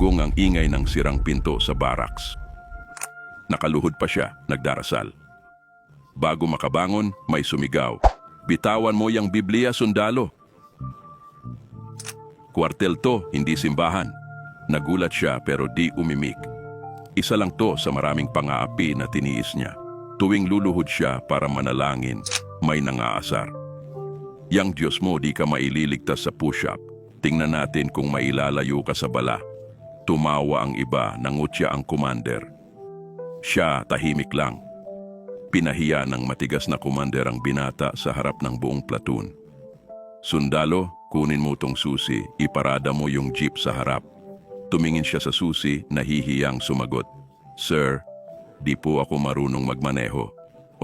Dumugong ang ingay ng sirang pinto sa barracks. Nakaluhod pa siya, nagdarasal. Bago makabangon, may sumigaw. Bitawan mo yung Biblia, sundalo. Kwartel to, hindi simbahan. Nagulat siya pero di umimik. Isa lang to sa maraming pang-aapi na tiniis niya. Tuwing luluhod siya para manalangin, may nangaasar. Yang Diyos mo di ka maililigtas sa push-up. Tingnan natin kung mailalayo ka sa bala. Tumawa ang iba, nangutya ang commander. Siya tahimik lang. Pinahiya ng matigas na commander ang binata sa harap ng buong platoon. Sundalo, kunin mo tong susi, iparada mo yung jeep sa harap. Tumingin siya sa susi, nahihiyang sumagot. Sir, di po ako marunong magmaneho.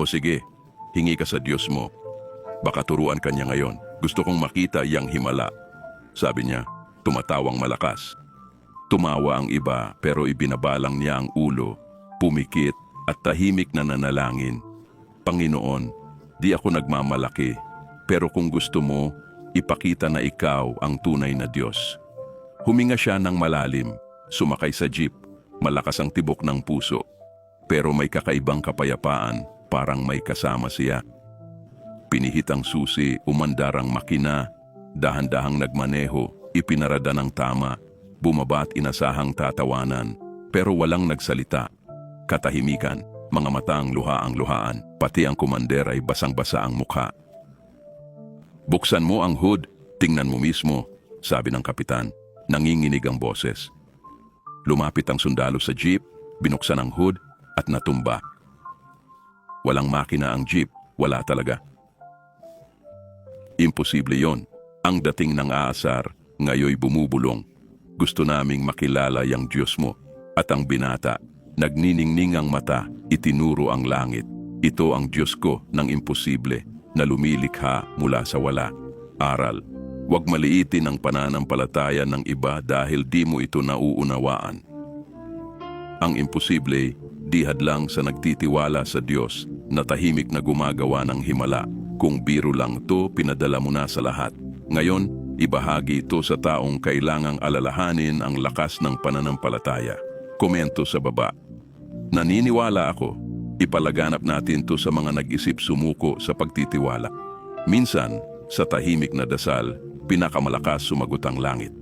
O sige, hingi ka sa Diyos mo. Baka turuan ka niya ngayon. Gusto kong makita yang himala. Sabi niya, tumatawang malakas. Tumawa ang iba pero ibinabalang niya ang ulo, pumikit at tahimik na nanalangin. Panginoon, di ako nagmamalaki, pero kung gusto mo, ipakita na ikaw ang tunay na Diyos. Huminga siya ng malalim, sumakay sa jeep, malakas ang tibok ng puso, pero may kakaibang kapayapaan, parang may kasama siya. Pinihit ang susi, umandar ang makina, dahan-dahang nagmaneho, ipinarada ng tama, bumaba at inasahang tatawanan, pero walang nagsalita. Katahimikan, mga matang luhaan, pati ang komander ay basang-basa ang mukha. Buksan mo ang hood, tingnan mo mismo, sabi ng kapitan. Nanginginig ang boses. Lumapit ang sundalo sa jeep, binuksan ang hood at natumba. Walang makina ang jeep, wala talaga. Imposible yon. Ang dating ng aasar, ngayoy bumubulong. Gusto naming makilala yang Diyos mo. At ang binata, nagniningning ang mata, itinuro ang langit. Ito ang Diyos ko ng imposible na lumilikha mula sa wala. Aral, huwag maliitin ang pananampalataya ng iba dahil di mo ito nauunawaan. Ang imposible, di hadlang sa nagtitiwala sa Diyos na tahimik na gumagawa ng himala. Kung biro lang to, pinadala mo na sa lahat. Ngayon, ibahagi ito sa taong kailangang alalahanin ang lakas ng pananampalataya. Komento sa baba. Naniniwala ako, ipalaganap natin to sa mga nag-isip sumuko sa pagtitiwala. Minsan, sa tahimik na dasal, pinakamalakas sumagot ang langit.